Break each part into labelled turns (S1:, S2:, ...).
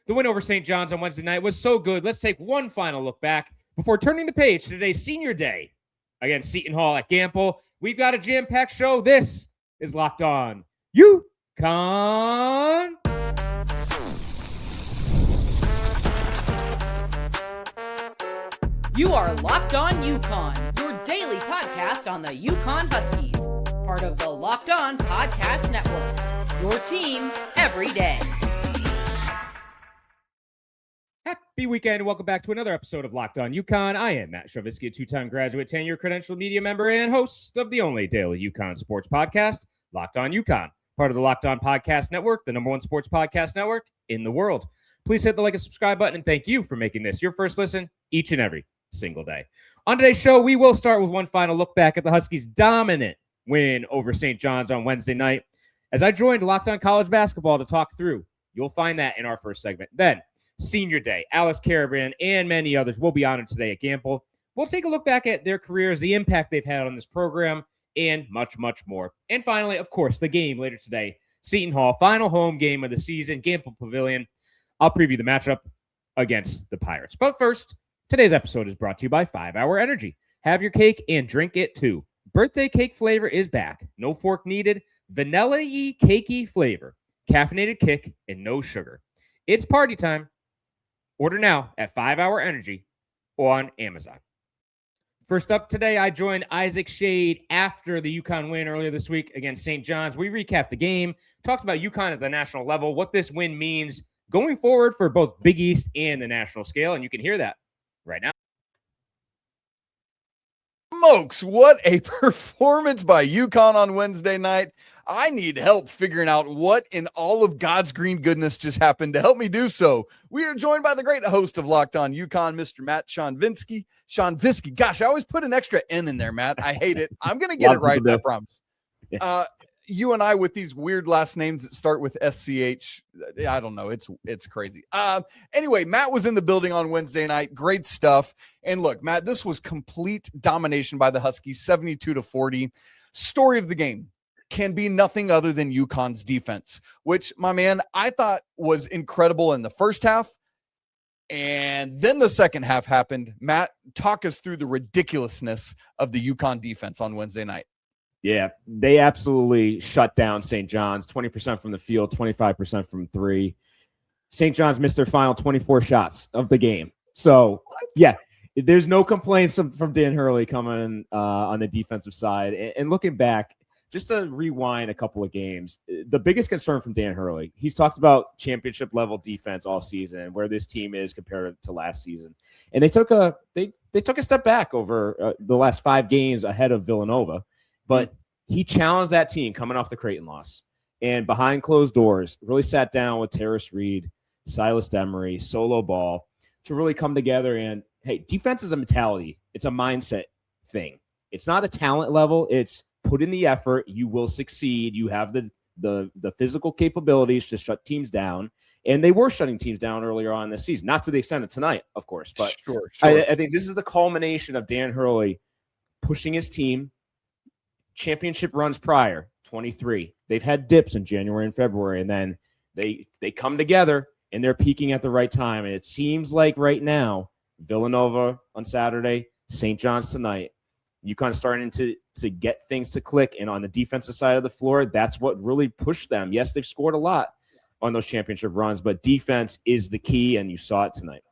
S1: The win over St. John's on Wednesday night was so good. Let's take one final look back before turning the page to today's senior day against Seton Hall at Gampel. We've got a jam-packed show. This is Locked On UConn.
S2: You are Locked On UConn, your daily podcast on the UConn Huskies, part of the Locked On Podcast Network, your team every day.
S1: Happy weekend and welcome back to another episode of Locked On UConn. I am Matt Schonvisky, a two-time graduate, 10-year credentialed media member, and host of the only daily UConn sports podcast, Locked On UConn, part of the Locked On Podcast Network, the number one sports podcast network in the world. Please hit the like and subscribe button, and thank you for making this your first listen each and every single day. On today's show, we will start with one final look back at the Huskies' dominant win over St. John's on Wednesday night. As I joined Locked On College Basketball to talk through, you'll find that in our first segment. Then, Senior Day, Alex Karaban, and many others will be honored today at Gampel. We'll take a look back at their careers, the impact they've had on this program, and much, much more. And finally, of course, the game later today, Seton Hall, final home game of the season, Gampel Pavilion. I'll preview the matchup against the Pirates. But first, today's episode is brought to you by 5 Hour Energy. Have your cake and drink it too. Birthday cake flavor is back. No fork needed. Vanilla-y, cakey flavor. Caffeinated kick and no sugar. It's party time. Order now at 5 Hour Energy or on Amazon. First up today, I joined Isaac Shade after the UConn win earlier this week against St. John's. We recapped the game, talked about UConn at the national level, what this win means going forward for both Big East and the national scale, and you can hear that right now.
S3: Smokes, what a performance by UConn on Wednesday night. I need help figuring out what in all of God's green goodness just happened. To help me do so, we are joined by the great host of Locked On UConn, Mr. Matt Schonvisky. Schonvisky, gosh, I always put an extra N in there, Matt. I hate it. I'm going to get it right, I promise. You and I with these weird last names that start with SCH. I don't know. It's crazy. Anyway, Matt was in the building on Wednesday night. Great stuff. And look, Matt, this was complete domination by the Huskies, 72-40. Story of the game can be nothing other than UConn's defense, which, my man, I thought was incredible in the first half. And then the second half happened. Matt, talk us through the ridiculousness of the UConn defense on Wednesday night.
S1: Yeah, they absolutely shut down St. John's, 20% from the field, 25% from three. St. John's missed their final 24 shots of the game. So, yeah, there's no complaints from Dan Hurley coming on the defensive side. And looking back, just to rewind a couple of games, the biggest concern from Dan Hurley, he's talked about championship-level defense all season and where this team is compared to last season. And they took a step back over the last 5 games ahead of Villanova. But he challenged that team coming off the Creighton loss. And behind closed doors, really sat down with Tarris Reed, Silas Demery, Solo Ball to really come together. And, hey, defense is a mentality. It's a mindset thing. It's not a talent level. It's put in the effort. You will succeed. You have the physical capabilities to shut teams down. And they were shutting teams down earlier on this season. Not to the extent of tonight, of course. But
S3: sure.
S1: I think this is the culmination of Dan Hurley pushing his team. Championship runs prior, 23. They've had dips in January and February, and then they come together, and they're peaking at the right time. And it seems like right now, Villanova on Saturday, St. John's tonight, UConn starting to get things to click. And on the defensive side of the floor, that's what really pushed them. Yes, they've scored a lot on those championship runs, but defense is the key, and you saw it tonight.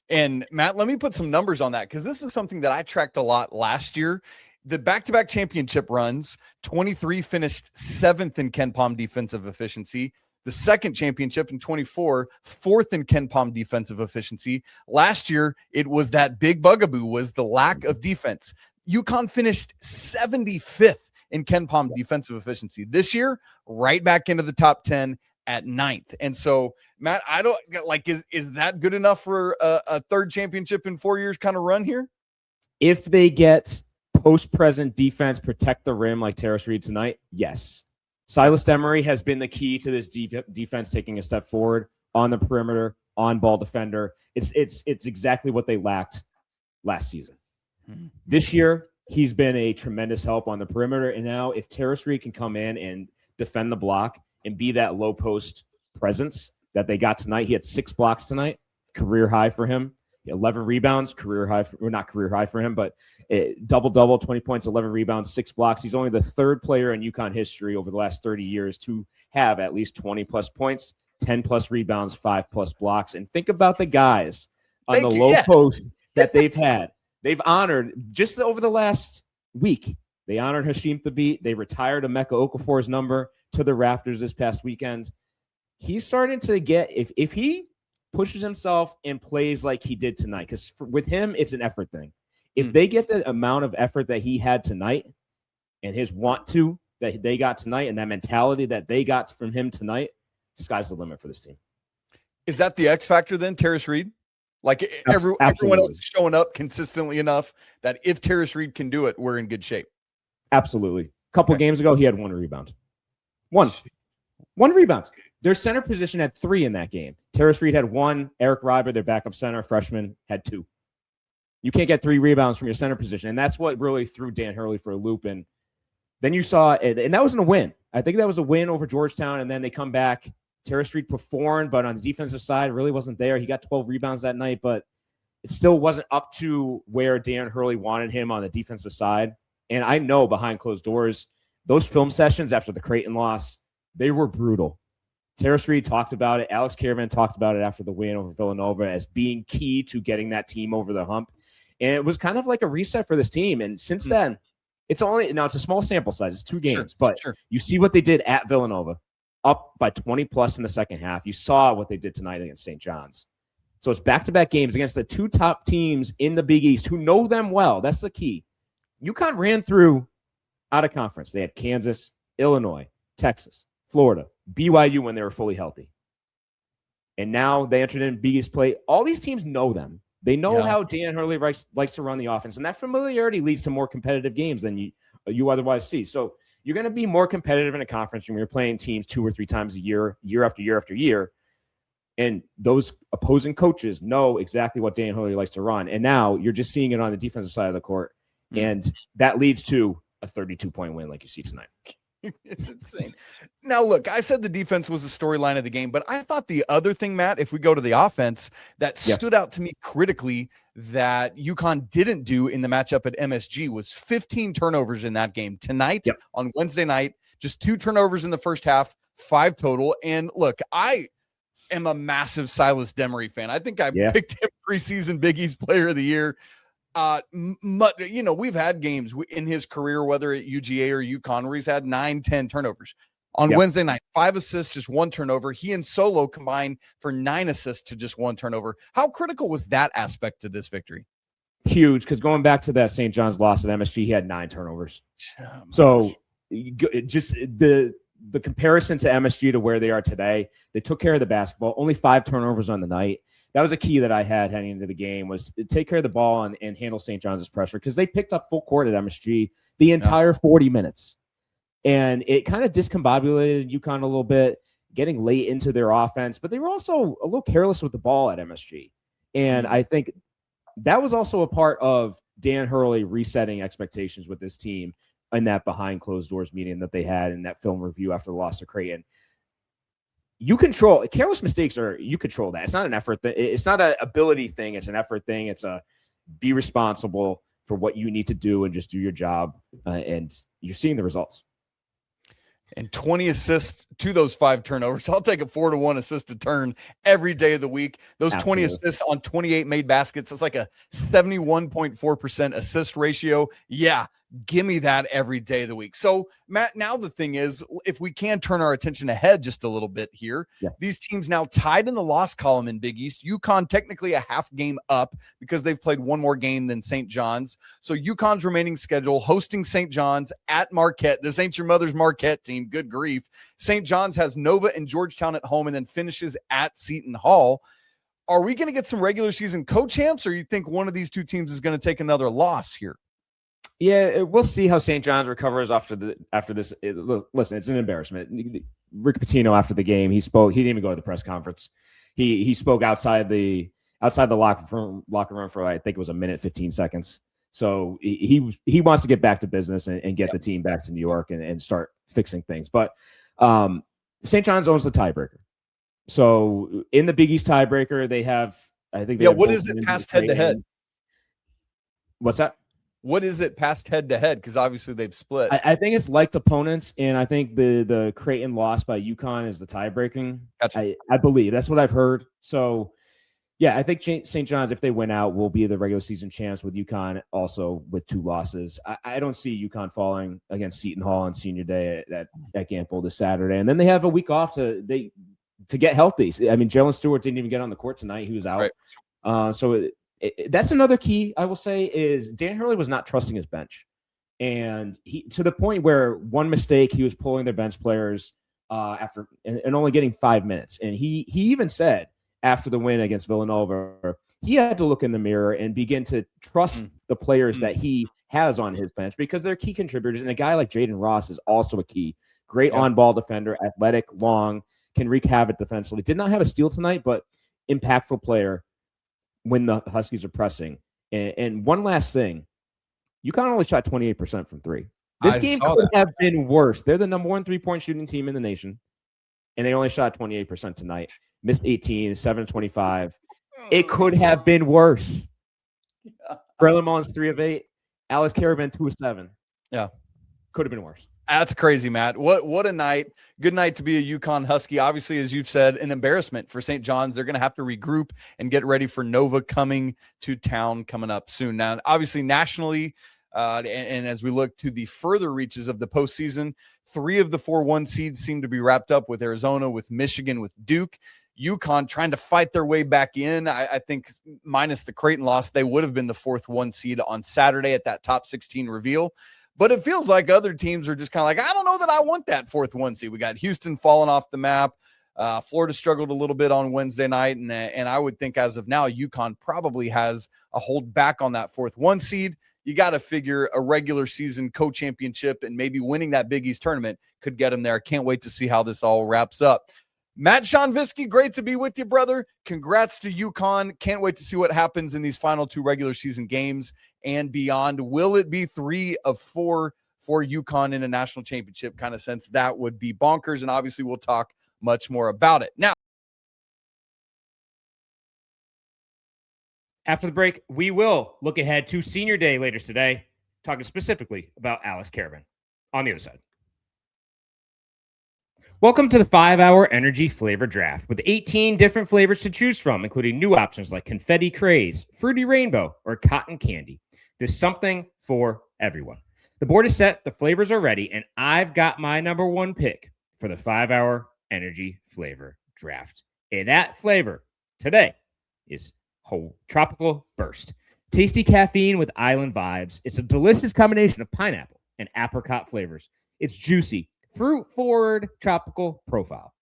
S3: And, Matt, let me put some numbers on that because this is something that I tracked a lot last year. The back-to-back championship runs, 23 finished 7th in KenPom defensive efficiency. The second championship in 24, 4th in KenPom defensive efficiency. Last year, it was that big bugaboo was the lack of defense. UConn finished 75th in KenPom defensive efficiency. This year, right back into the top 10 at 9th. And so, Matt, I don't like, is that good enough for a third championship in 4 years kind of run here?
S1: If they get post-present defense, protect the rim like Tarris Reed tonight, yes. Silas Demery has been the key to this defense taking a step forward on the perimeter, on ball defender. It's exactly what they lacked last season. Mm-hmm. This year, he's been a tremendous help on the perimeter. And now if Tarris Reed can come in and defend the block and be that low post presence, that they got tonight. He had 6 blocks tonight, career high for him. 11 rebounds, career high, not career high for him, but double-double, 20 points, 11 rebounds, 6 blocks. He's only the 3rd player in UConn history over the last 30 years to have at least 20-plus points, 10-plus rebounds, 5-plus blocks. And think about the guys on the low post that they've had. They've honored, just over the last week, they honored Hashim Thabit. They retired Emeka Okafor's number to the rafters this past weekend. He's starting to get, if he pushes himself and plays like he did tonight, because with him, it's an effort thing. If they get the amount of effort that he had tonight and his want to that they got tonight and that mentality that they got from him tonight, sky's the limit for this team.
S3: Is that the X factor then, Tarris Reed? Like everyone else is showing up consistently enough that if Tarris Reed can do it, we're in good shape.
S1: Absolutely. A couple games ago, he had 1 rebound. One rebound. Their center position had 3 in that game. Tarris Reed had 1. Eric Reiber, their backup center, freshman, had 2. You can't get 3 rebounds from your center position, and that's what really threw Dan Hurley for a loop. And then you saw, and that wasn't a win. I think that was a win over Georgetown, and then they come back. Tarris Reed performed, but on the defensive side, really wasn't there. He got 12 rebounds that night, but it still wasn't up to where Dan Hurley wanted him on the defensive side. And I know behind closed doors, those film sessions after the Creighton loss, they were brutal. Tarris Reed talked about it. Alex Karaban talked about it after the win over Villanova as being key to getting that team over the hump. And it was kind of like a reset for this team. And since then, it's a small sample size. It's 2 games, but you see what they did at Villanova, up by 20 plus in the second half. You saw what they did tonight against St. John's. So it's back-to-back games against the 2 top teams in the Big East who know them well. That's the key. UConn ran through out of conference. They had Kansas, Illinois, Texas, Florida, BYU when they were fully healthy. And now they entered in Big East play. All these teams know them. They know how Dan Hurley likes to run the offense, and that familiarity leads to more competitive games than you otherwise see. So you're going to be more competitive in a conference when you're playing teams 2 or 3 times a year, year after year after year. And those opposing coaches know exactly what Dan Hurley likes to run. And now you're just seeing it on the defensive side of the court. And that leads to a 32-point win like you see tonight.
S3: It's insane. Now, look, I said the defense was the storyline of the game, but I thought the other thing, Matt, if we go to the offense, that stood out to me critically that UConn didn't do in the matchup at MSG was 15 turnovers in that game. Tonight, on Wednesday night, just 2 turnovers in the first half, 5 total. And look, I am a massive Silas Demery fan. I think I picked him preseason Big East Player of the Year. We've had games in his career, whether at UGA or UConn, where he's had 9-10 turnovers. On Wednesday night, 5 assists, just 1 turnover. He and Solo combined for 9 assists to just 1 turnover. How critical was that aspect to this victory?
S1: Huge, because going back to that St. John's loss at MSG, he had 9 turnovers. So just the comparison to MSG to where they are today, they took care of the basketball, only 5 turnovers on the night. That was a key that I had heading into the game, was to take care of the ball and handle St. John's' pressure, because they picked up full court at MSG the entire 40 minutes. And it kind of discombobulated UConn a little bit, getting late into their offense, but they were also a little careless with the ball at MSG. And I think that was also a part of Dan Hurley resetting expectations with this team in that behind closed doors meeting that they had in that film review after the loss to Creighton. You control careless mistakes, you control that. It's not an effort. It's not an ability thing. It's an effort thing. It's be responsible for what you need to do and just do your job. And you're seeing the results.
S3: And 20 assists to those 5 turnovers. I'll take a 4-to-1 assist to turn every day of the week. Those 20 assists on 28 made baskets. It's like a 71.4% assist ratio. Yeah. Give me that every day of the week. So, Matt, now the thing is, if we can turn our attention ahead just a little bit here, these teams now tied in the loss column in Big East. UConn technically a half game up because they've played 1 more game than St. John's. So UConn's remaining schedule, hosting St. John's at Marquette. This ain't your mother's Marquette team. Good grief. St. John's has Nova and Georgetown at home and then finishes at Seton Hall. Are we going to get some regular season co-champs, or you think one of these 2 teams is going to take another loss here?
S1: Yeah, we'll see how St. John's recovers after this. Listen, it's an embarrassment. Rick Pitino after the game, he spoke. He didn't even go to the press conference. He spoke outside the locker room for, I think it was a minute 15 seconds. So he wants to get back to business and get the team back to New York and start fixing things. But St. John's owns the tiebreaker. So in the Big East tiebreaker, they have, I think.
S3: What is it past head-to-head?
S1: What's that?
S3: What is it past head-to-head? Because obviously they've split.
S1: I think it's liked opponents, and I think the Creighton loss by UConn is the tiebreaking.
S3: Gotcha.
S1: I believe that's what I've heard. So, yeah, I think St. John's, if they win out, will be the regular season champs with UConn also with 2 losses. I don't see UConn falling against Seton Hall on senior day at Gampel this Saturday. And then they have a week off to get healthy. I mean, Jalen Stewart didn't even get on the court tonight. He was out. Right. So that's another key, I will say, is Dan Hurley was not trusting his bench. And he, to the point where one mistake, he was pulling their bench players after and only getting 5 minutes. And he even said, after the win against Villanova, he had to look in the mirror and begin to trust the players that he has on his bench because they're key contributors. And a guy like Jaden Ross is also a key. Great on-ball defender, athletic, long, can wreak havoc defensively. Did not have a steal tonight, but impactful player when the Huskies are pressing. And one last thing, UConn only shot 28% from 3. This game could have been worse. They're the number 1 3-point shooting team in the nation, and they only shot 28% tonight. Missed 18, 7-25. It could have been worse. Braylon Mullins, 3 of 8. Alex Karaban, 2 of 7.
S3: Yeah.
S1: Could have been worse.
S3: That's crazy, Matt. What a night. Good night to be a UConn Husky. Obviously, as you've said, an embarrassment for St. John's. They're going to have to regroup and get ready for Nova coming to town coming up soon. Now, obviously, nationally, and as we look to the further reaches of the postseason, 3 of the 4 1 seeds seem to be wrapped up with Arizona, with Michigan, with Duke. UConn trying to fight their way back in. I think minus the Creighton loss, they would have been the 4th 1 seed on Saturday at that top 16 reveal. But it feels like other teams are just kind of like, I don't know that I want that 4th 1 seed. We got Houston falling off the map. Florida struggled a little bit on Wednesday night. And I would think as of now, UConn probably has a hold back on that 4th 1 seed. You got to figure a regular season co-championship and maybe winning that Big East tournament could get them there. Can't wait to see how this all wraps up. Matt Schonvisky, great to be with you, brother. Congrats to UConn. Can't wait to see what happens in these final 2 regular season games and beyond. Will it be 3 of 4 for UConn in a national championship kind of sense? That would be bonkers, and obviously we'll talk much more about it. Now,
S1: after the break, we will look ahead to Senior Day later today, talking specifically about Alex Karaban on the other side. Welcome to the 5-hour energy flavor draft with 18 different flavors to choose from, including new options like confetti craze, fruity rainbow, or cotton candy. There's something for everyone. The board is set, the flavors are ready, and I've got my number 1 pick for the 5-hour energy flavor draft. And that flavor today is Tropical Burst. Tasty caffeine with island vibes. It's a delicious combination of pineapple and apricot flavors. It's juicy, fruit-forward tropical profile.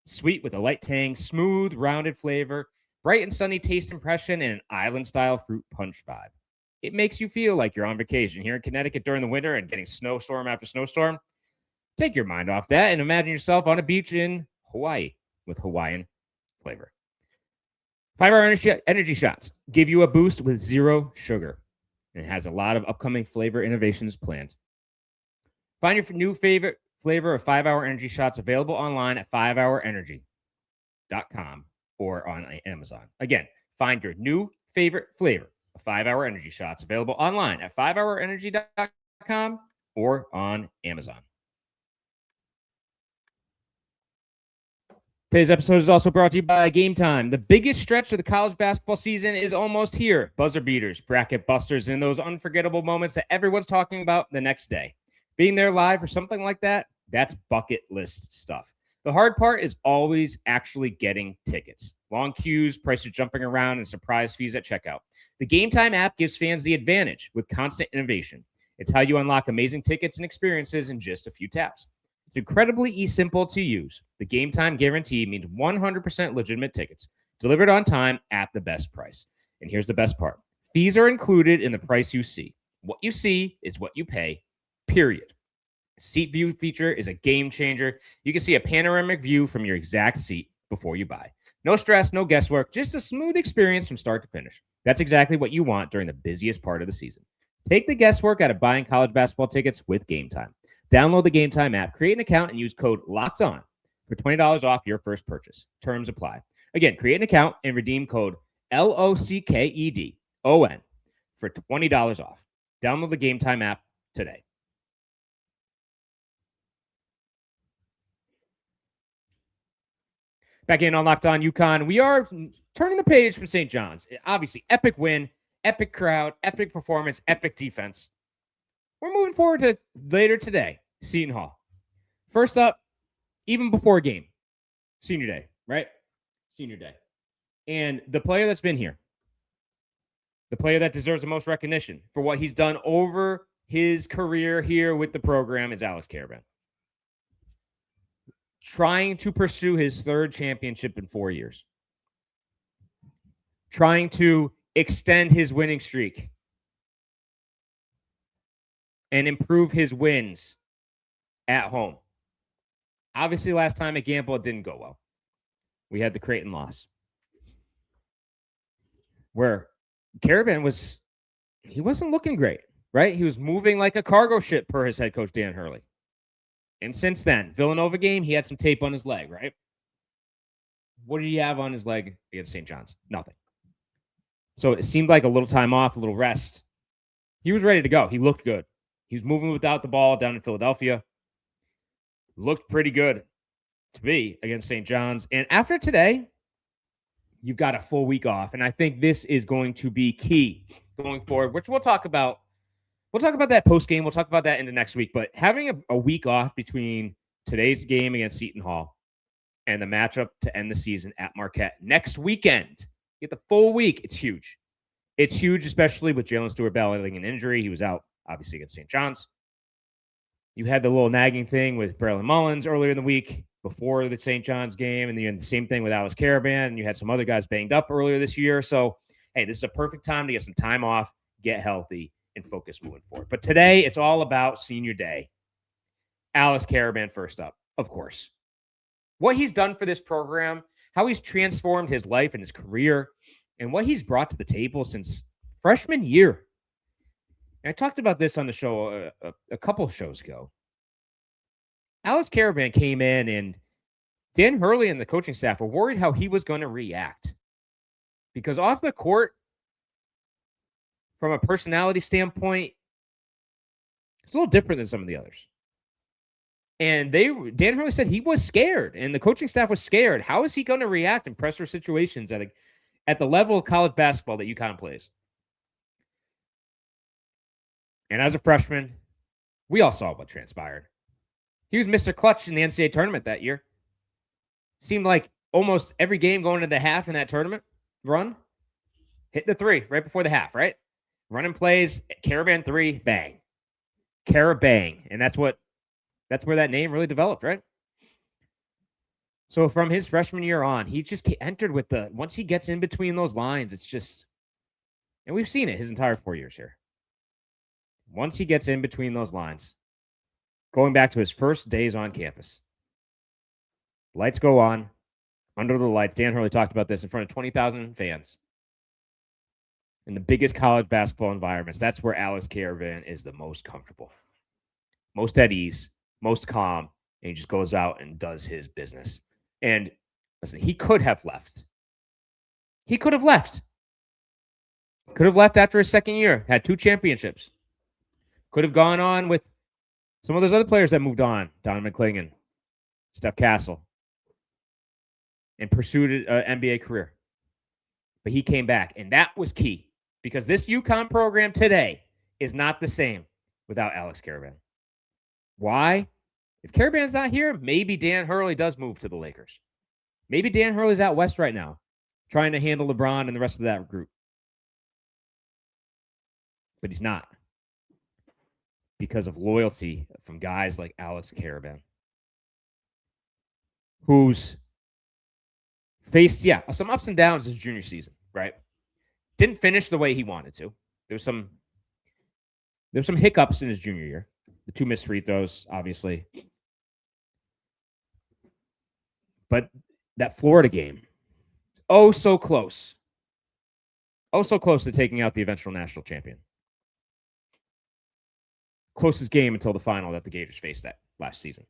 S1: Sweet with a light tang, smooth, rounded flavor, bright and sunny taste impression, and an island-style fruit punch vibe. It makes you feel like you're on vacation here in Connecticut during the winter and getting snowstorm after snowstorm. Take your mind off that and imagine yourself on a beach in Hawaii with Hawaiian flavor. 5-hour energy shots give you a boost with 0 sugar. And it has a lot of upcoming flavor innovations planned. Find your new favorite flavor of 5-hour energy shots available online at 5hourenergy.com or on Amazon. Again, find your new favorite flavor of 5-hour energy shots available online at 5hourenergy.com or on Amazon. Today's episode is also brought to you by Game Time. The biggest stretch of the college basketball season is almost here. Buzzer beaters, bracket busters, and those unforgettable moments that everyone's talking about the next day. Being there live for something like that, that's bucket list stuff. The hard part is always actually getting tickets. Long queues, prices jumping around, and surprise fees at checkout. The Game Time app gives fans the advantage with constant innovation. It's how you unlock amazing tickets and experiences in just a few taps. It's incredibly simple to use. The Game Time guarantee means 100% legitimate tickets, delivered on time at the best price. And here's the best part. Fees are included in the price you see. What you see is what you pay, period. Seat view feature is a game changer. You can see a panoramic view from your exact seat before you buy. No stress, no guesswork, just a smooth experience from start to finish. That's exactly what you want during the busiest part of the season. Take the guesswork out of buying college basketball tickets with Game Time. Download the Game Time app, create an account, and use code LOCKEDON for $20 off your first purchase. Terms apply. Again, create an account and redeem code LOCKEDON for $20 off. Download the Game Time app today. Back in on Locked On UConn, we are turning the page from St. John's. Obviously, epic win, epic crowd, epic performance, epic defense. We're moving forward to later today, Seton Hall. First up, even before game, senior day, right? Senior day. And the player that's been here, the player that deserves the most recognition for what he's done over his career here with the program is Alex Karaban. Trying to pursue his third championship in 4 years. Trying to extend his winning streak and improve his wins at home. Obviously, last time at Gampel, it didn't go well. We had the Creighton loss, where Karaban wasn't looking great, right? He was moving like a cargo ship per his head coach, Dan Hurley. And since then, Villanova game, he had some tape on his leg, right? What did he have on his leg against St. John's? Nothing. So it seemed like a little time off, a little rest. He was ready to go. He looked good. He was moving without the ball down in Philadelphia. Looked pretty good to be against St. John's. And after today, you've got a full week off. And I think this is going to be key going forward, which we'll talk about. We'll talk about that post-game. We'll talk about that into next week. But having a week off between today's game against Seton Hall and the matchup to end the season at Marquette next weekend, get the full week, it's huge. It's huge, especially with Jalen Stewart battling an injury. He was out, obviously, against St. John's. You had the little nagging thing with Braylon Mullins earlier in the week before the St. John's game, and then you had the same thing with Alex Karaban, and you had some other guys banged up earlier this year. So, hey, this is a perfect time to get some time off, get healthy, and focus moving forward. But today, it's all about senior day. Alex Karaban first up, of course. What he's done for this program, how he's transformed his life and his career, and what he's brought to the table since freshman year. And I talked about this on the show a couple shows ago. Alex Karaban came in, and Dan Hurley and the coaching staff were worried how he was going to react. Because off the court, from a personality standpoint, it's a little different than some of the others. And Dan Hurley said he was scared, and the coaching staff was scared. How is he going to react in pressure situations at the level of college basketball that UConn plays? And as a freshman, we all saw what transpired. He was Mr. Clutch in the NCAA tournament that year. Seemed like almost every game going into the half in that tournament run, hit the three right before the half, right? Running plays, Karaban three, bang. Karabang. And that's where that name really developed, right? So from his freshman year on, he just entered with once he gets in between those lines, it's just, and we've seen it his entire 4 years here. Once he gets in between those lines, going back to his first days on campus, lights go on, under the lights. Dan Hurley talked about this in front of 20,000 fans. In the biggest college basketball environments, that's where Alex Karaban is the most comfortable, most at ease, most calm, and he just goes out and does his business. And listen, he could have left. He could have left. Could have left after his second year, had 2 championships. Could have gone on with some of those other players that moved on, Donovan Clingan, Steph Castle, and pursued an NBA career. But he came back, and that was key. Because this UConn program today is not the same without Alex Karaban. Why? If Karaban's not here, maybe Dan Hurley does move to the Lakers. Maybe Dan Hurley's out west right now, trying to handle LeBron and the rest of that group. But he's not. Because of loyalty from guys like Alex Karaban, who's faced, some ups and downs his junior season, right? Didn't finish the way he wanted to. There's some hiccups in his junior year. The 2 missed free throws, obviously. But that Florida game, so close. So close to taking out the eventual national champion. Closest game until the final that the Gators faced that last season.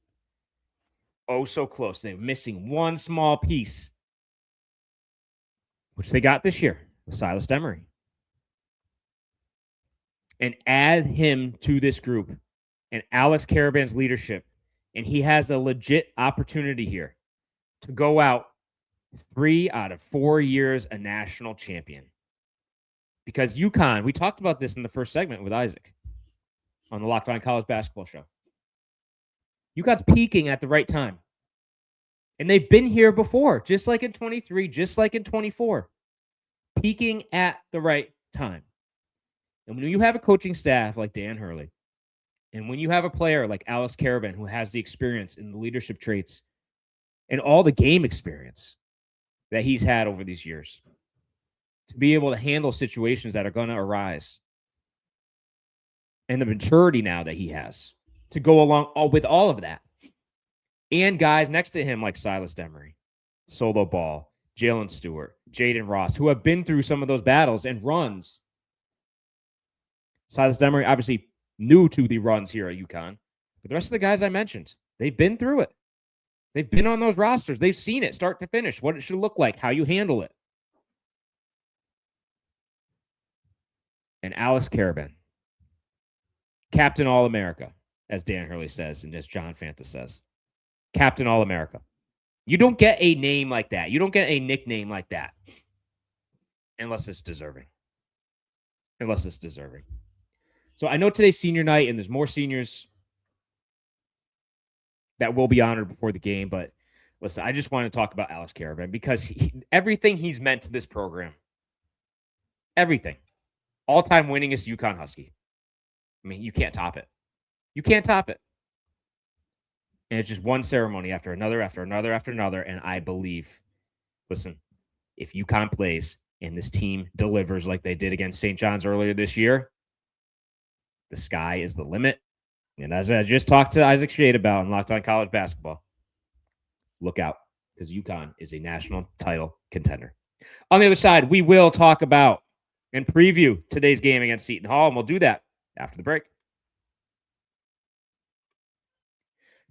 S1: Oh, so close. They're missing one small piece, which they got this year with Silas Demery. And add him to this group and Alex Karaban's leadership, and he has a legit opportunity here to go out 3 out of 4 years a national champion. Because UConn, we talked about this in the first segment with Isaac on the Locked On College Basketball Show. UConn's peaking at the right time. And they've been here before, just like in 23, just like in 24. Peaking at the right time. And when you have a coaching staff like Dan Hurley, and when you have a player like Alex Karaban, who has the experience and the leadership traits and all the game experience that he's had over these years, to be able to handle situations that are going to arise, and the maturity now that he has to go along with all of that, and guys next to him like Silas Demery, Solo Ball, Jalen Stewart, Jaden Ross, who have been through some of those battles and runs. Silas Demery, obviously new to the runs here at UConn, but the rest of the guys I mentioned, they've been through it. They've been on those rosters. They've seen it start to finish, what it should look like, how you handle it. And Alex Karaban, Captain All-America, as Dan Hurley says and as John Fanta says. Captain All-America. You don't get a name like that. You don't get a nickname like that unless it's deserving. Unless it's deserving. So I know today's senior night, and there's more seniors that will be honored before the game, but listen, I just want to talk about Alex Karaban because everything he's meant to this program, everything, all-time winningest UConn Husky. I mean, you can't top it. You can't top it. And it's just one ceremony after another, after another, after another, and I believe, listen, if UConn plays and this team delivers like they did against St. John's earlier this year, the sky is the limit. And as I just talked to Isaac Shade about in Locked On College Basketball, look out, because UConn is a national title contender. On the other side, we will talk about and preview today's game against Seton Hall, and we'll do that after the break.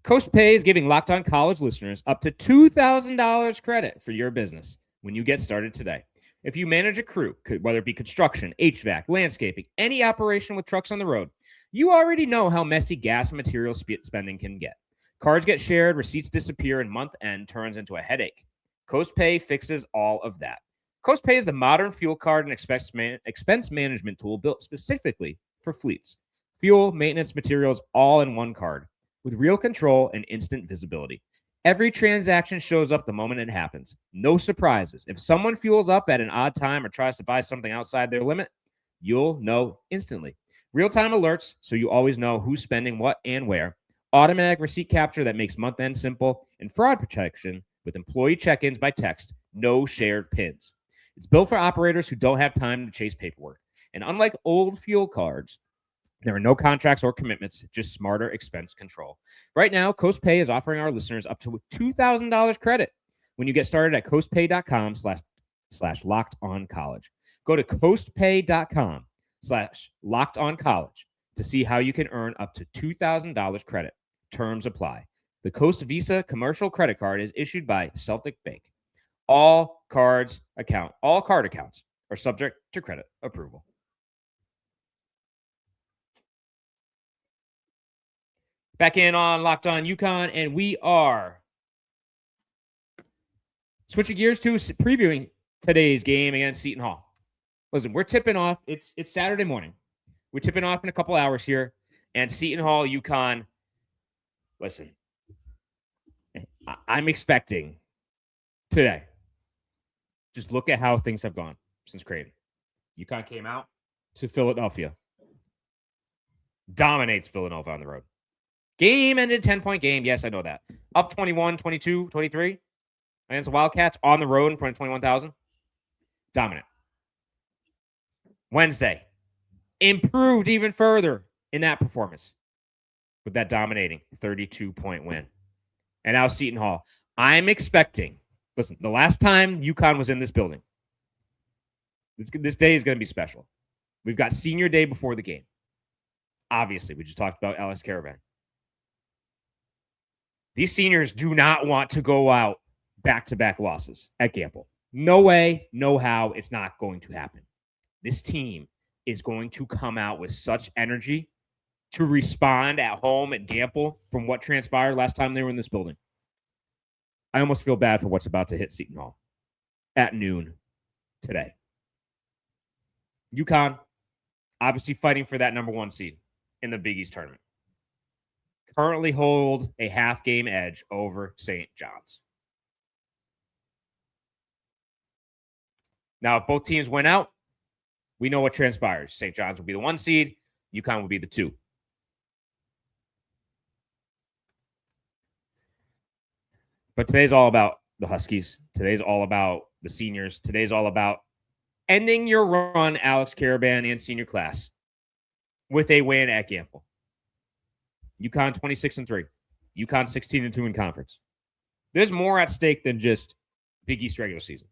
S1: Coast Pay is giving Locked On College listeners up to $2,000 credit for your business when you get started today. If you manage a crew, whether it be construction, HVAC, landscaping, any operation with trucks on the road, you already know how messy gas and material spending can get. Cards get shared, receipts disappear, and month end turns into a headache. Coast Pay fixes all of that. Coast Pay is the modern fuel card and expense management tool built specifically for fleets. Fuel, maintenance, materials, all in one card with real control and instant visibility. Every transaction shows up the moment it happens. No surprises. If someone fuels up at an odd time or tries to buy something outside their limit, you'll know instantly. Real-time alerts, so you always know who's spending what and where. Automatic receipt capture that makes month-end simple. And fraud protection with employee check-ins by text. No shared PINs. It's built for operators who don't have time to chase paperwork. And unlike old fuel cards, there are no contracts or commitments, just smarter expense control. Right now, Coast Pay is offering our listeners up to $2,000 credit when you get started at coastpay.com/lockedoncollege. Go to coastpay.com/lockedoncollege to see how you can earn up to $2,000 credit. Terms apply. The Coast Visa commercial credit card is issued by Celtic Bank. All card accounts are subject to credit approval. Back in on Locked On UConn, and we are switching gears to previewing today's game against Seton Hall. Listen, we're tipping off. It's Saturday morning. We're tipping off in a couple hours here, and Seton Hall, UConn. Listen, I'm expecting today. Just look at how things have gone since Creighton. UConn came out to Philadelphia, dominates Villanova on the road. Game ended 10-point game. Yes, I know that. Up 21, 22, 23 against the Wildcats on the road in front of 21,000. Dominant. Wednesday, improved even further in that performance with that dominating 32-point win. And now Seton Hall. I'm expecting, listen, the last time UConn was in this building, this day is going to be special. We've got senior day before the game. Obviously, we just talked about Alex Karaban. These seniors do not want to go out back-to-back losses at Gampel. No way, no how. It's not going to happen. This team is going to come out with such energy to respond at home at Gampel from what transpired last time they were in this building. I almost feel bad for what's about to hit Seton Hall at noon today. UConn, obviously fighting for that number 1 seed in the Big East tournament. Currently hold a half-game edge over St. John's. Now, if both teams win out, we know what transpires. St. John's will be the 1 seed. UConn will be the 2. But today's all about the Huskies. Today's all about the seniors. Today's all about ending your run, Alex Karaban and senior class, with a win at Gampel. UConn 26-3. UConn 16-2 in conference. There's more at stake than just Big East regular season.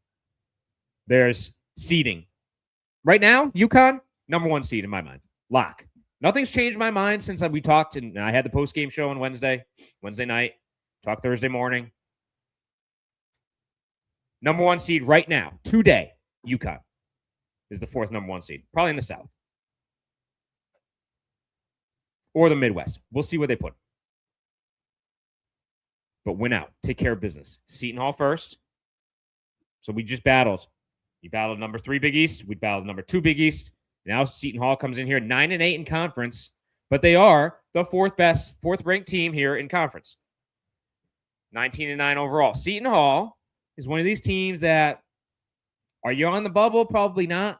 S1: There's seeding. Right now, UConn, number 1 seed in my mind. Lock. Nothing's changed my mind since we talked, and I had the post-game show on Wednesday night, talk Thursday morning. Number 1 seed right now, today, UConn is the 4th number 1 seed, probably in the South. Or the Midwest. We'll see where they put them. But win out. Take care of business. Seton Hall first. So we just battled. We battled number 3 Big East. We battled number 2 Big East. Now Seton Hall comes in here 9-8 in conference. But they are the 4th ranked team here in conference. 19-9 overall. Seton Hall is one of these teams that, are you on the bubble? Probably not.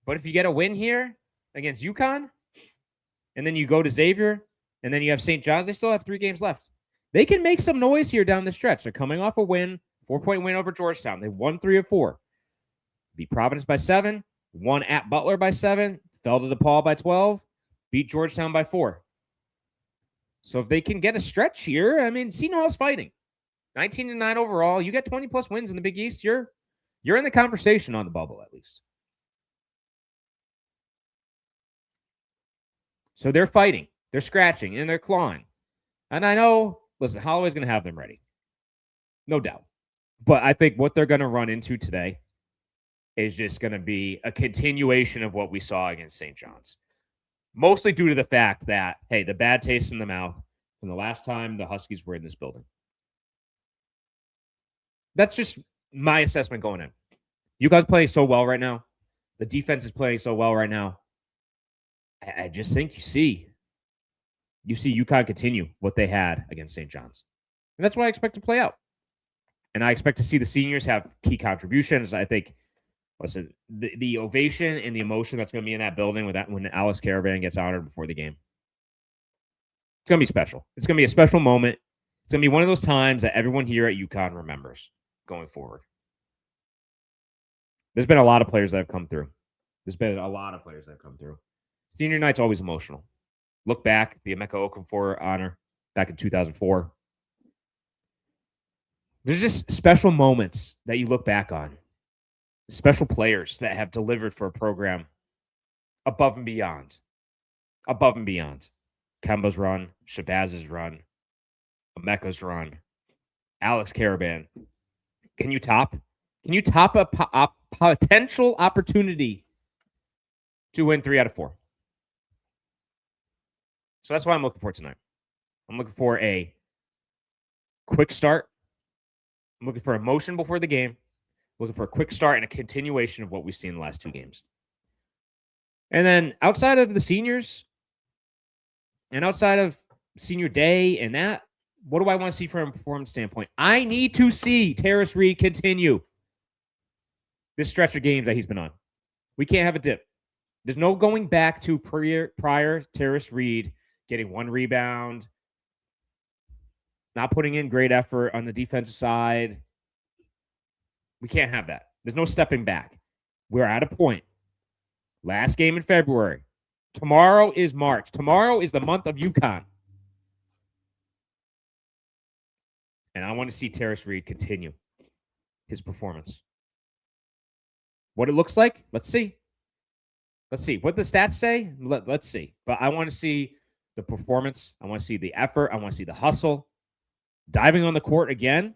S1: But if you get a win here against UConn, and then you go to Xavier, and then you have St. John's, they still have 3 games left. They can make some noise here down the stretch. They're coming off a win, 4-point win over Georgetown. They won 3 of 4. Beat Providence by 7, won at Butler by 7, fell to DePaul by 12, beat Georgetown by 4. So if they can get a stretch here, I mean, Seton Hall's fighting. 19-9 overall. You get 20-plus wins in the Big East, you're in the conversation on the bubble at least. So they're fighting, they're scratching, and they're clawing. And I know, listen, Holloway's going to have them ready. No doubt. But I think what they're going to run into today is just going to be a continuation of what we saw against St. John's. Mostly due to the fact that, hey, the bad taste in the mouth from the last time the Huskies were in this building. That's just my assessment going in. You guys playing so well right now. The defense is playing so well right now. I just think you see UConn continue what they had against St. John's. And that's what I expect to play out. And I expect to see the seniors have key contributions. I think, listen, the ovation and the emotion that's going to be in that building when Alex Karaban gets honored before the game. It's going to be special. It's going to be a special moment. It's going to be one of those times that everyone here at UConn remembers going forward. There's been a lot of players that have come through. Senior night's always emotional. Look back, the Emeka Okafor honor back in 2004. There's just special moments that you look back on. Special players that have delivered for a program above and beyond. Kemba's run, Shabazz's run, Emeka's run, Alex Karaban. Can you top a potential opportunity to win 3 out of 4? So that's what I'm looking for tonight. I'm looking for a quick start. I'm looking for emotion before the game. Looking for a quick start and a continuation of what we've seen in the last 2 games. And then outside of the seniors and outside of senior day and that, what do I want to see from a performance standpoint? I need to see Tarris Reed continue this stretch of games that he's been on. We can't have a dip. There's no going back to prior Tarris Reed getting 1 rebound, not putting in great effort on the defensive side. We can't have that. There's no stepping back. We're at a point. Last game in February. Tomorrow is March. Tomorrow is the month of UConn. And I want to see Tarris Reed continue his performance. What it looks like, let's see. Let's see. What the stats say, let's see. But I want to see the performance. I want to see the effort. I want to see the hustle. Diving on the court again.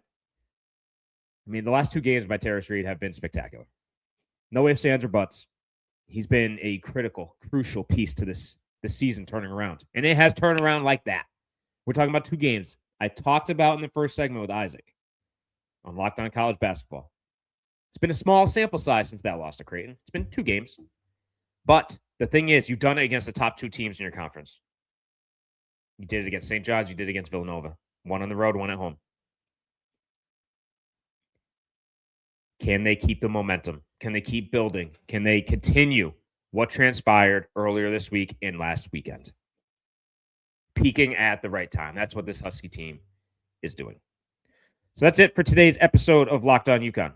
S1: I mean, the last 2 games by Tarris Reed have been spectacular. No ifs, ands, or buts. He's been a critical, crucial piece to this season turning around. And it has turned around like that. We're talking about 2 games I talked about in the first segment with Isaac on Locked On College Basketball. It's been a small sample size since that loss to Creighton. It's been 2 games. But the thing is, you've done it against the top 2 teams in your conference. You did it against St. John's. You did it against Villanova. 1 on the road, 1 at home. Can they keep the momentum? Can they keep building? Can they continue what transpired earlier this week and last weekend? Peaking at the right time. That's what this Husky team is doing. So that's it for today's episode of Locked On UConn.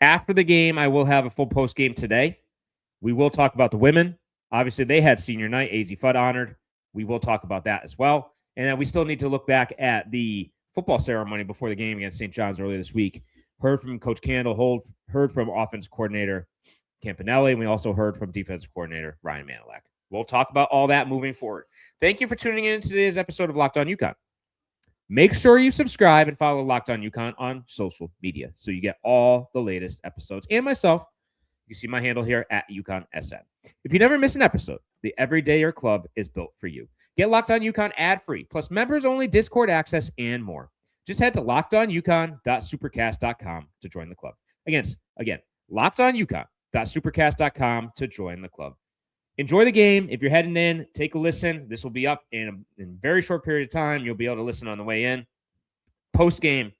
S1: After the game, I will have a full post game today. We will talk about the women. Obviously, they had senior night. AZ Fudd honored. We will talk about that as well. And then we still need to look back at the football ceremony before the game against St. John's earlier this week. Heard from Coach Candle, heard from offense coordinator Campanelli, and we also heard from defensive coordinator Ryan Manilak. We'll talk about all that moving forward. Thank you for tuning in to today's episode of Locked On UConn. Make sure you subscribe and follow Locked On UConn on social media so you get all the latest episodes. And myself, you see my handle here at UconnSN. If you never miss an episode, the Everydayer Club is built for you. Get Locked On UConn ad-free, plus members-only Discord access and more. Just head to lockedonyukon.supercast.com to join the club. Again, lockedonyukon.supercast.com to join the club. Enjoy the game. If you're heading in, take a listen. This will be up in a very short period of time. You'll be able to listen on the way in. Post-game,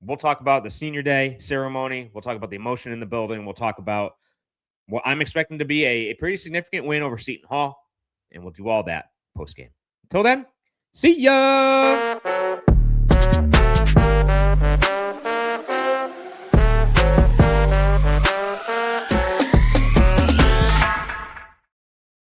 S1: we'll talk about the senior day ceremony. We'll talk about the emotion in the building. We'll talk about what I'm expecting to be a pretty significant win over Seton Hall. And we'll do all that post-game. Until then, see ya!